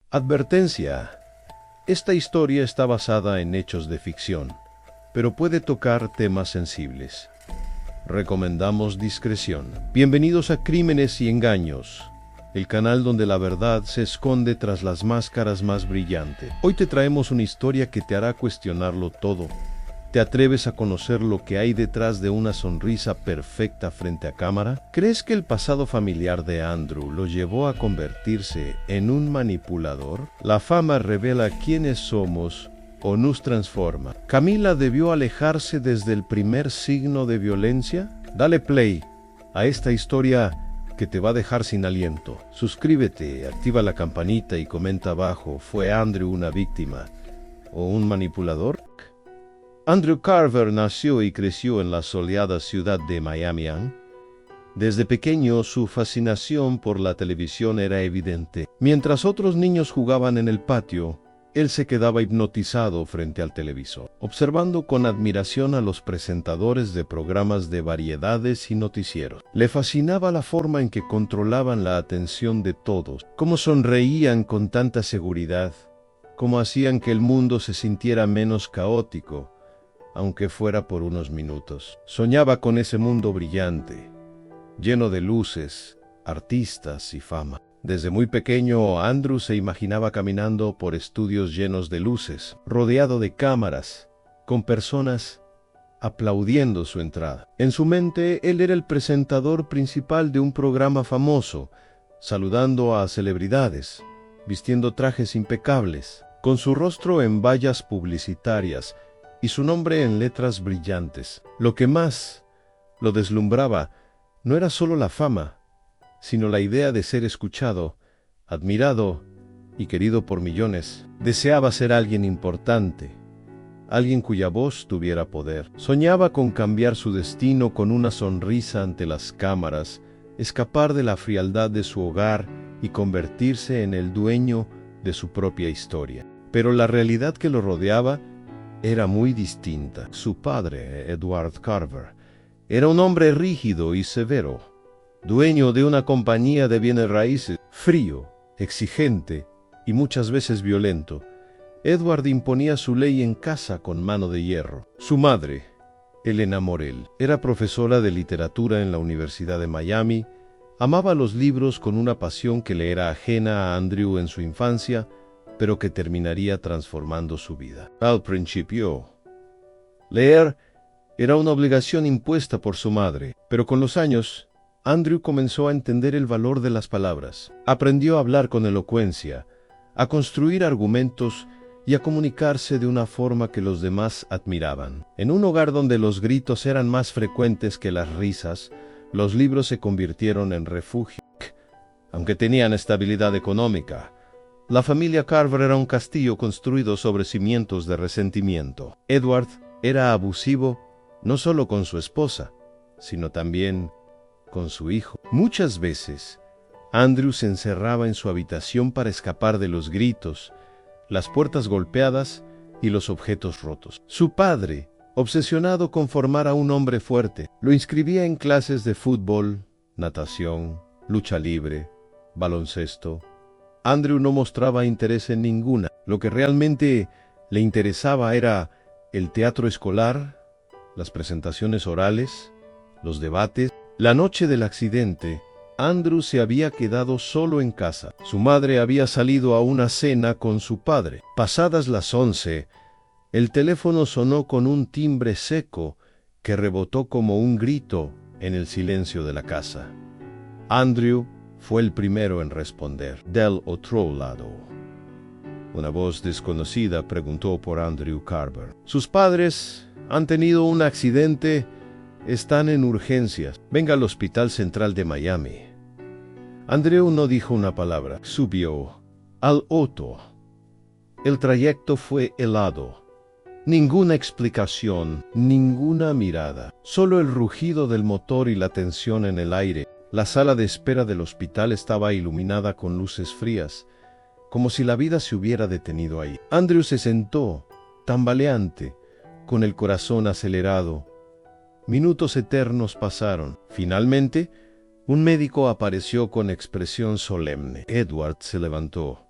Advertencia. Esta historia está basada en hechos de ficción, pero puede tocar temas sensibles. Recomendamos discreción. Bienvenidos a Crímenes y Engaños, el canal donde la verdad se esconde tras las máscaras más brillantes. Hoy te traemos una historia que te hará cuestionarlo todo. ¿Te atreves a conocer lo que hay detrás de una sonrisa perfecta frente a cámara? ¿Crees que el pasado familiar de Andrew lo llevó a convertirse en un manipulador? ¿La fama revela quiénes somos o nos transforma? ¿Camila debió alejarse desde el primer signo de violencia? Dale play a esta historia que te va a dejar sin aliento. Suscríbete, activa la campanita y comenta abajo, ¿fue Andrew una víctima o un manipulador? Andrew Carver nació y creció en la soleada ciudad de Miami. Desde pequeño su fascinación por la televisión era evidente. Mientras otros niños jugaban en el patio, él se quedaba hipnotizado frente al televisor, observando con admiración a los presentadores de programas de variedades y noticieros. Le fascinaba la forma en que controlaban la atención de todos, cómo sonreían con tanta seguridad, cómo hacían que el mundo se sintiera menos caótico, aunque fuera por unos minutos. Soñaba con ese mundo brillante, lleno de luces, artistas y fama. Desde muy pequeño, Andrew se imaginaba caminando por estudios llenos de luces, rodeado de cámaras, con personas aplaudiendo su entrada. En su mente, él era el presentador principal de un programa famoso, saludando a celebridades, vistiendo trajes impecables, con su rostro en vallas publicitarias y su nombre en letras brillantes. Lo que más lo deslumbraba no era solo la fama, sino la idea de ser escuchado, admirado y querido por millones. Deseaba ser alguien importante, alguien cuya voz tuviera poder. Soñaba con cambiar su destino con una sonrisa ante las cámaras, escapar de la frialdad de su hogar y convertirse en el dueño de su propia historia. Pero la realidad que lo rodeaba era muy distinta. Su padre, Edward Carver, era un hombre rígido y severo, dueño de una compañía de bienes raíces, frío, exigente y muchas veces violento. Edward imponía su ley en casa con mano de hierro. Su madre, Elena Morel, era profesora de literatura en la Universidad de Miami, amaba los libros con una pasión que le era ajena a Andrew en su infancia, pero que terminaría transformando su vida. Al principio, leer era una obligación impuesta por su madre, pero con los años, Andrew comenzó a entender el valor de las palabras. Aprendió a hablar con elocuencia, a construir argumentos y a comunicarse de una forma que los demás admiraban. En un hogar donde los gritos eran más frecuentes que las risas, los libros se convirtieron en refugio. Aunque tenían estabilidad económica, la familia Carver era un castillo construido sobre cimientos de resentimiento. Edward era abusivo no solo con su esposa, sino también con su hijo. Muchas veces, Andrew se encerraba en su habitación para escapar de los gritos, las puertas golpeadas y los objetos rotos. Su padre, obsesionado con formar a un hombre fuerte, lo inscribía en clases de fútbol, natación, lucha libre, baloncesto. Andrew no mostraba interés en ninguna. Lo que realmente le interesaba era el teatro escolar, las presentaciones orales, los debates. La noche del accidente, Andrew se había quedado solo en casa. Su madre había salido a una cena con su padre. Pasadas las 11, el teléfono sonó con un timbre seco que rebotó como un grito en el silencio de la casa. Andrew fue el primero en responder. Del otro lado, una voz desconocida preguntó por Andrew Carver. Sus padres han tenido un accidente, están en urgencias. Venga al Hospital Central de Miami. Andrew no dijo una palabra. Subió al auto. El trayecto fue helado. Ninguna explicación, ninguna mirada. Solo el rugido del motor y la tensión en el aire. La sala de espera del hospital estaba iluminada con luces frías, como si la vida se hubiera detenido ahí. Andrew se sentó, tambaleante, con el corazón acelerado. Minutos eternos pasaron. Finalmente, un médico apareció con expresión solemne. Edward se levantó.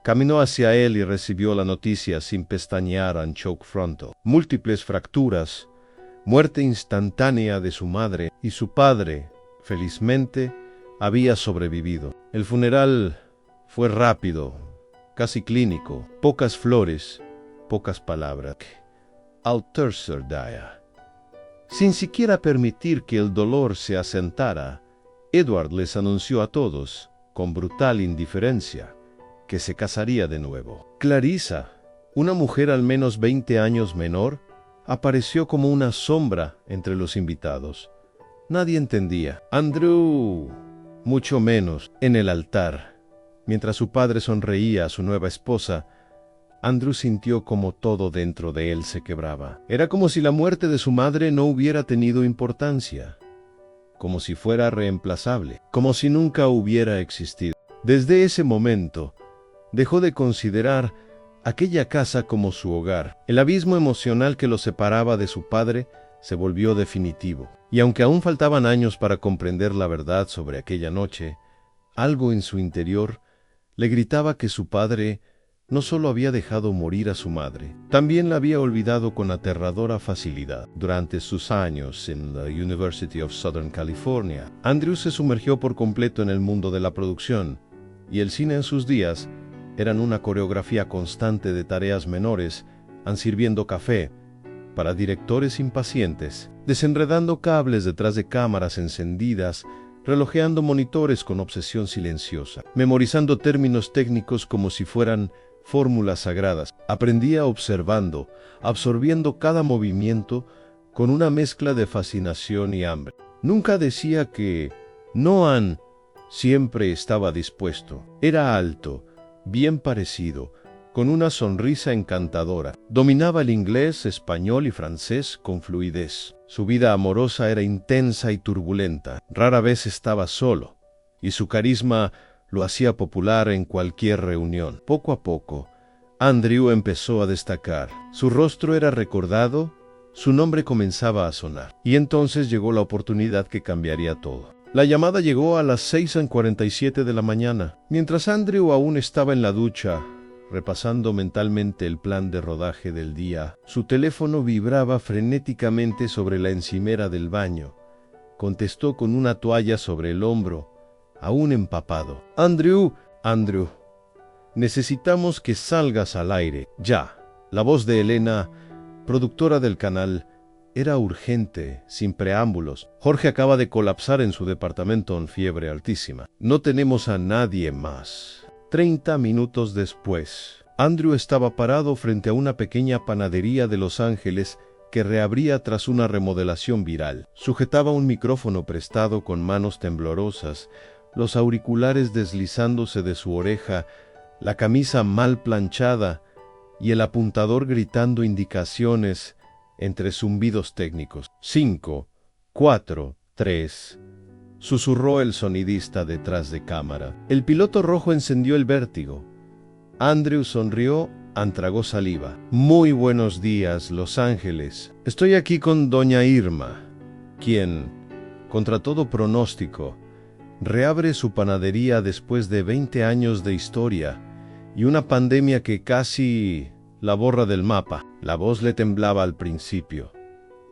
Caminó hacia él y recibió la noticia sin pestañear en shock frontal. Múltiples fracturas, muerte instantánea de su madre y su padre, felizmente, había sobrevivido. El funeral fue rápido, casi clínico, pocas flores, pocas palabras. Al tercer día, sin siquiera permitir que el dolor se asentara, Edward les anunció a todos, con brutal indiferencia, que se casaría de nuevo. Clarissa, una mujer al menos 20 años menor, apareció como una sombra entre los invitados. Nadie entendía. Andrew, mucho menos, en el altar. Mientras su padre sonreía a su nueva esposa, Andrew sintió como todo dentro de él se quebraba. Era como si la muerte de su madre no hubiera tenido importancia, como si fuera reemplazable, como si nunca hubiera existido. Desde ese momento, dejó de considerar aquella casa como su hogar. El abismo emocional que lo separaba de su padre se volvió definitivo. Y aunque aún faltaban años para comprender la verdad sobre aquella noche, algo en su interior le gritaba que su padre no solo había dejado morir a su madre, también la había olvidado con aterradora facilidad. Durante sus años en la University of Southern California, Andrew se sumergió por completo en el mundo de la producción, y el cine en sus días eran una coreografía constante de tareas menores, sirviendo café para directores impacientes, desenredando cables detrás de cámaras encendidas, relojeando monitores con obsesión silenciosa, memorizando términos técnicos como si fueran fórmulas sagradas. Aprendía observando, absorbiendo cada movimiento con una mezcla de fascinación y hambre. Nunca decía que Noah siempre estaba dispuesto. Era alto, bien parecido, con una sonrisa encantadora. Dominaba el inglés, español y francés con fluidez. Su vida amorosa era intensa y turbulenta. Rara vez estaba solo, y su carisma lo hacía popular en cualquier reunión. Poco a poco, Andrew empezó a destacar. Su rostro era recordado, su nombre comenzaba a sonar. Y entonces llegó la oportunidad que cambiaría todo. La llamada llegó a las 6:47 de la mañana. Mientras Andrew aún estaba en la ducha, repasando mentalmente el plan de rodaje del día, su teléfono vibraba frenéticamente sobre la encimera del baño. Contestó con una toalla sobre el hombro, aún empapado. Andrew, necesitamos que salgas al aire, ya. La voz de Elena, productora del canal, era urgente, sin preámbulos. Jorge acaba de colapsar en su departamento en fiebre altísima. No tenemos a nadie más. 30 minutos después, Andrew estaba parado frente a una pequeña panadería de Los Ángeles que reabría tras una remodelación viral. Sujetaba un micrófono prestado con manos temblorosas, los auriculares deslizándose de su oreja, la camisa mal planchada y el apuntador gritando indicaciones entre zumbidos técnicos. 5, 4, 3... susurró el sonidista detrás de cámara. El piloto rojo encendió el vértigo. Andrew sonrió, tragó saliva. Muy buenos días, Los Ángeles. Estoy aquí con doña Irma, quien, contra todo pronóstico, reabre su panadería después de 20 años de historia y una pandemia que casi la borra del mapa. La voz le temblaba al principio,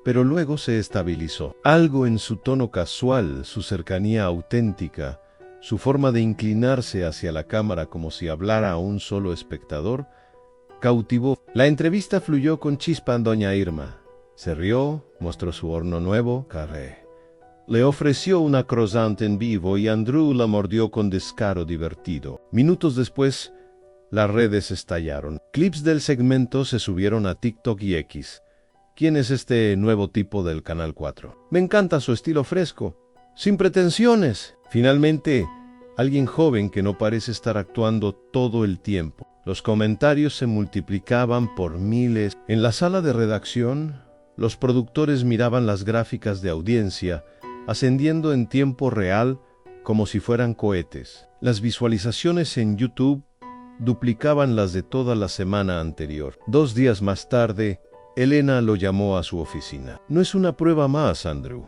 pero luego se estabilizó. Algo en su tono casual, su cercanía auténtica, su forma de inclinarse hacia la cámara como si hablara a un solo espectador, cautivó. La entrevista fluyó con chispa en doña Irma. Se rió, mostró su horno nuevo, carré. Le ofreció una croissant en vivo y Andrew la mordió con descaro divertido. Minutos después, las redes estallaron. Clips del segmento se subieron a TikTok y X. ¿Quién es este nuevo tipo del Canal 4? Me encanta su estilo fresco, sin pretensiones. Finalmente, alguien joven que no parece estar actuando todo el tiempo. Los comentarios se multiplicaban por miles. En la sala de redacción, los productores miraban las gráficas de audiencia, ascendiendo en tiempo real como si fueran cohetes. Las visualizaciones en YouTube duplicaban las de toda la semana anterior. 2 días más tarde, Elena lo llamó a su oficina. No es una prueba más, Andrew.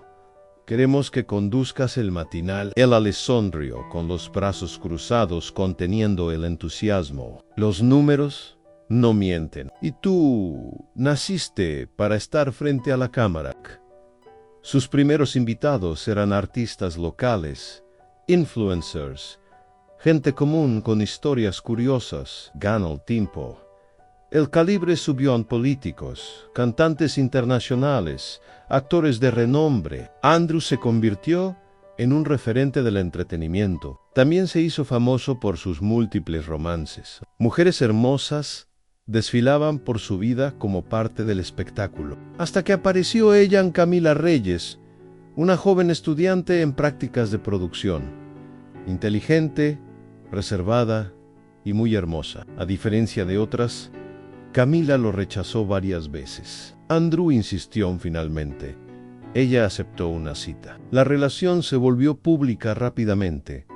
Queremos que conduzcas el matinal El Alessandro con los brazos cruzados conteniendo el entusiasmo. Los números no mienten. Y tú naciste para estar frente a la cámara. Sus primeros invitados eran artistas locales, influencers, gente común con historias curiosas. Ganó el tiempo. El calibre subió en políticos, cantantes internacionales, actores de renombre. Andrew se convirtió en un referente del entretenimiento. También se hizo famoso por sus múltiples romances. Mujeres hermosas desfilaban por su vida como parte del espectáculo. Hasta que apareció ella en Camila Reyes, una joven estudiante en prácticas de producción. Inteligente, reservada y muy hermosa. A diferencia de otras, Camila lo rechazó varias veces. Andrew insistió finalmente. Ella aceptó una cita. La relación se volvió pública rápidamente.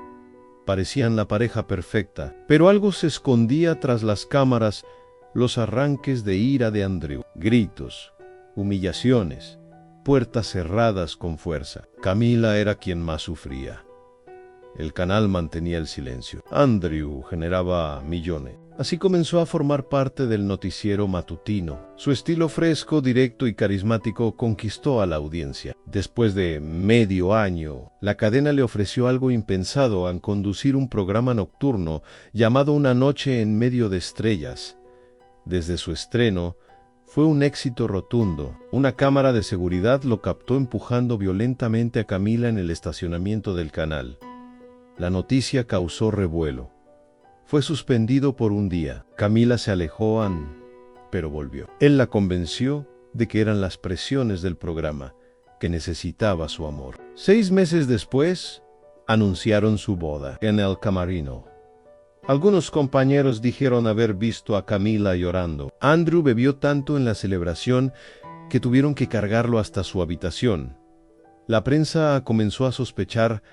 Parecían la pareja perfecta, pero algo se escondía tras las cámaras, los arranques de ira de Andrew. Gritos, humillaciones, puertas cerradas con fuerza. Camila era quien más sufría. El canal mantenía el silencio. Andrew generaba millones. Así comenzó a formar parte del noticiero matutino. Su estilo fresco, directo y carismático conquistó a la audiencia. Después de medio año, la cadena le ofreció algo impensado al conducir un programa nocturno llamado Una noche en medio de estrellas. Desde su estreno, fue un éxito rotundo. Una cámara de seguridad lo captó empujando violentamente a Camila en el estacionamiento del canal. La noticia causó revuelo. Fue suspendido por un día. Camila se alejó, pero volvió. Él la convenció de que eran las presiones del programa, que necesitaba su amor. 6 meses después, anunciaron su boda en el camerino. Algunos compañeros dijeron haber visto a Camila llorando. Andrew bebió tanto en la celebración que tuvieron que cargarlo hasta su habitación. La prensa comenzó a sospechar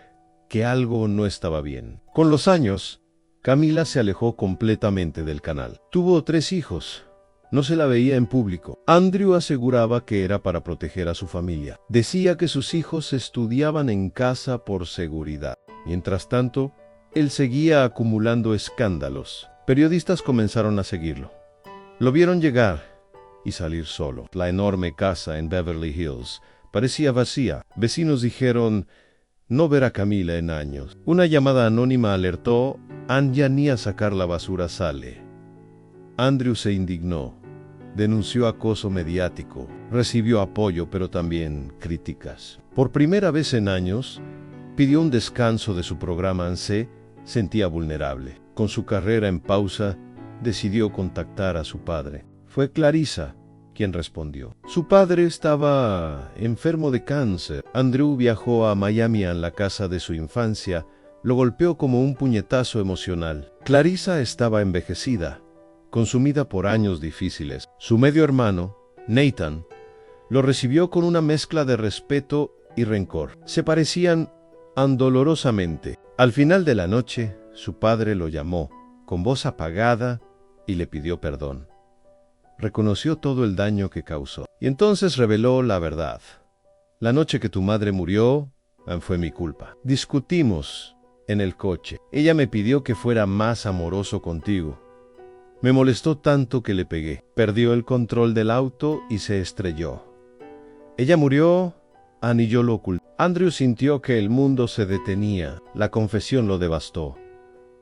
que algo no estaba bien. Con los años, Camila se alejó completamente del canal. Tuvo 3 hijos. No se la veía en público. Andrew aseguraba que era para proteger a su familia. Decía que sus hijos estudiaban en casa por seguridad. Mientras tanto, él seguía acumulando escándalos. Periodistas comenzaron a seguirlo. Lo vieron llegar y salir solo. La enorme casa en Beverly Hills parecía vacía. Vecinos dijeron no ver a Camila en años. Una llamada anónima alertó: ya ni a sacar la basura sale. Andrew se indignó. Denunció acoso mediático. Recibió apoyo, pero también críticas. Por primera vez en años, pidió un descanso de su programa. Se sentía vulnerable. Con su carrera en pausa, decidió contactar a su padre. Fue Clarissa quien respondió. Su padre estaba enfermo de cáncer. Andrew viajó a Miami a la casa de su infancia. Lo golpeó como un puñetazo emocional. Clarissa estaba envejecida, consumida por años difíciles. Su medio hermano, Nathan, lo recibió con una mezcla de respeto y rencor. Se parecían dolorosamente. Al final de la noche, su padre lo llamó, con voz apagada, y le pidió perdón. Reconoció todo el daño que causó. Y entonces reveló la verdad. La noche que tu madre murió, fue mi culpa. Discutimos en el coche. Ella me pidió que fuera más amoroso contigo. Me molestó tanto que le pegué. Perdió el control del auto y se estrelló. Ella murió, y yo lo oculté. Andrew sintió que el mundo se detenía. La confesión lo devastó.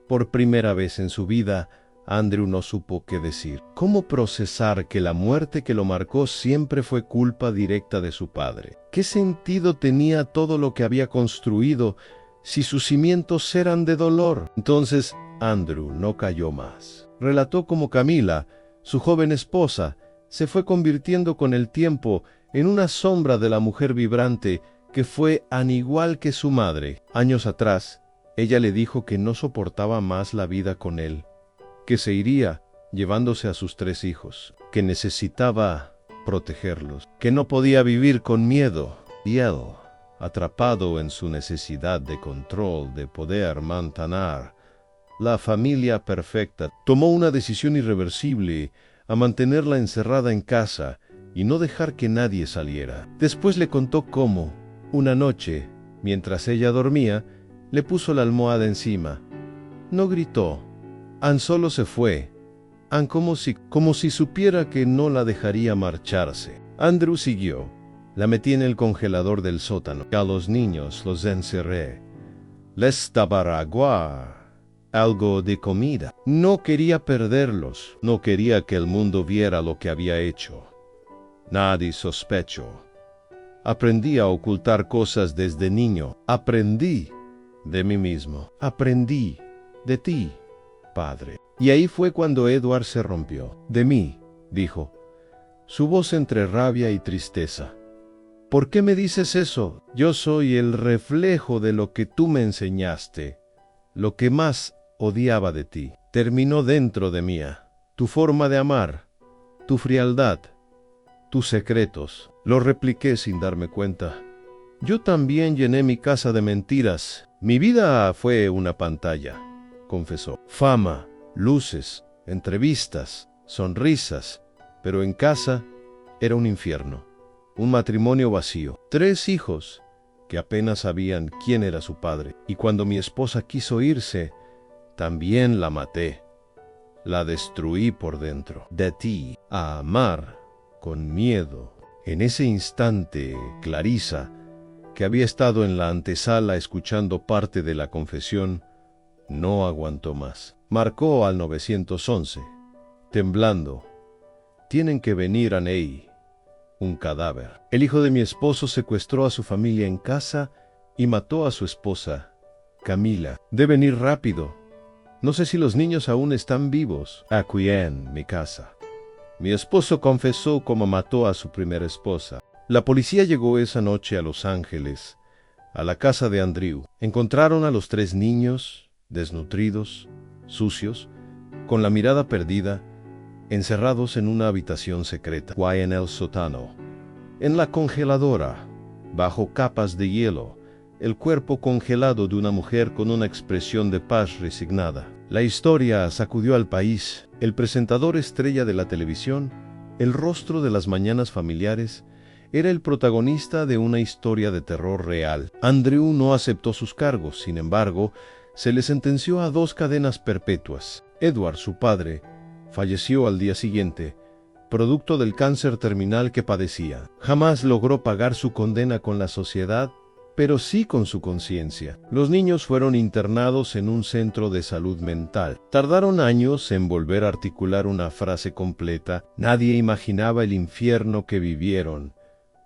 Por primera vez en su vida, Andrew no supo qué decir. ¿Cómo procesar que la muerte que lo marcó siempre fue culpa directa de su padre? ¿Qué sentido tenía todo lo que había construido si sus cimientos eran de dolor? Entonces, Andrew no cayó más. Relató cómo Camila, su joven esposa, se fue convirtiendo con el tiempo en una sombra de la mujer vibrante que fue al igual que su madre. Años atrás, ella le dijo que no soportaba más la vida con él, que se iría llevándose a sus 3 hijos, que necesitaba protegerlos, que no podía vivir con miedo. Y él, atrapado en su necesidad de control, de poder mantener la familia perfecta, tomó una decisión irreversible a mantenerla encerrada en casa y no dejar que nadie saliera. Después le contó cómo, Una noche, mientras ella dormía, le puso la almohada encima. No gritó. Ann solo se fue. Ann como si supiera que no la dejaría marcharse. Andrew siguió. La metí en el congelador del sótano. A los niños los encerré. Les daba agua, algo de comida. No quería perderlos. No quería que el mundo viera lo que había hecho. Nadie sospechó. Aprendí a ocultar cosas desde niño. Aprendí de mí mismo. Aprendí de ti, padre. Y ahí fue cuando Edward se rompió. De mí, dijo, su voz entre rabia y tristeza. ¿Por qué me dices eso? Yo soy el reflejo de lo que tú me enseñaste. Lo que más odiaba de ti. Terminó dentro de mí. Tu forma de amar, tu frialdad, tus secretos. Lo repliqué sin darme cuenta. Yo también llené mi casa de mentiras. Mi vida fue una pantalla, confesó. Fama, luces, entrevistas, sonrisas, pero en casa era un infierno. Un matrimonio vacío. 3 hijos que apenas sabían quién era su padre. Y cuando mi esposa quiso irse, también la maté. La destruí por dentro. De ti a amar con miedo. En ese instante, Clarissa, que había estado en la antesala escuchando parte de la confesión, no aguantó más. Marcó al 911, temblando. Tienen que venir a Ney. Un cadáver. El hijo de mi esposo secuestró a su familia en casa y mató a su esposa, Camila. Deben ir rápido. No sé si los niños aún están vivos. Aquí en mi casa. Mi esposo confesó cómo mató a su primera esposa. La policía llegó esa noche a Los Ángeles, a la casa de Andrew. Encontraron a los 3 niños, desnutridos, sucios, con la mirada perdida, encerrados en una habitación secreta, en el sótano. En la congeladora, bajo capas de hielo, el cuerpo congelado de una mujer con una expresión de paz resignada. La historia sacudió al país. El presentador estrella de la televisión, el rostro de las mañanas familiares, era el protagonista de una historia de terror real. Andrew no aceptó sus cargos, sin embargo, se le sentenció a 2 cadenas perpetuas. Edward, su padre, falleció al día siguiente, producto del cáncer terminal que padecía. Jamás logró pagar su condena con la sociedad, pero sí con su conciencia. Los niños fueron internados en un centro de salud mental. Tardaron años en volver a articular una frase completa. Nadie imaginaba el infierno que vivieron,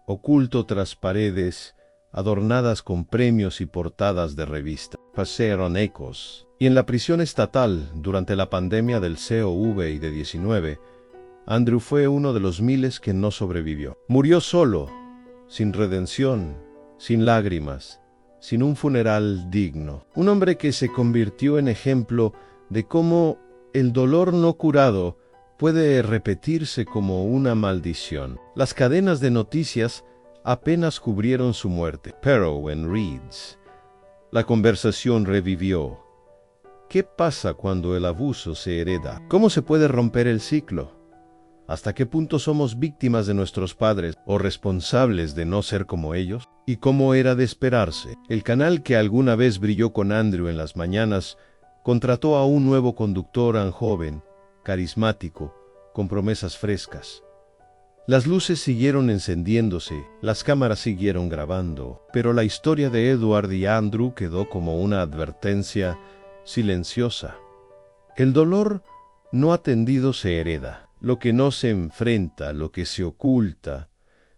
oculto tras paredes, adornadas con premios y portadas de revista. Pasaron ecos. Y en la prisión estatal, durante la pandemia del COVID y de 19, Andrew fue uno de los miles que no sobrevivió. Murió solo, sin redención, sin lágrimas, sin un funeral digno. Un hombre que se convirtió en ejemplo de cómo el dolor no curado puede repetirse como una maldición. Las cadenas de noticias apenas cubrieron su muerte. Pero en Reeds, la conversación revivió. ¿Qué pasa cuando el abuso se hereda? ¿Cómo se puede romper el ciclo? ¿Hasta qué punto somos víctimas de nuestros padres o responsables de no ser como ellos? ¿Y cómo era de esperarse? El canal que alguna vez brilló con Andrew en las mañanas contrató a un nuevo conductor joven, carismático, con promesas frescas. Las luces siguieron encendiéndose, las cámaras siguieron grabando, pero la historia de Edward y Andrew quedó como una advertencia silenciosa. El dolor no atendido se hereda. Lo que no se enfrenta, lo que se oculta,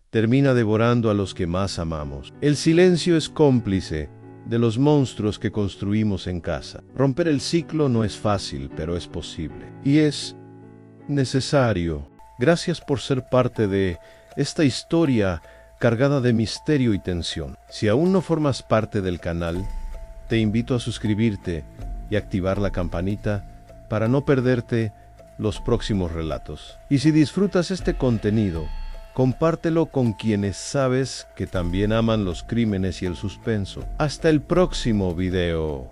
termina devorando a los que más amamos. El silencio es cómplice de los monstruos que construimos en casa. Romper el ciclo no es fácil, pero es posible. Y es necesario. Gracias por ser parte de esta historia cargada de misterio y tensión. Si aún no formas parte del canal, te invito a suscribirte y activar la campanita para no perderte los próximos relatos. Y si disfrutas este contenido, compártelo con quienes sabes que también aman los crímenes y el suspenso. Hasta el próximo video.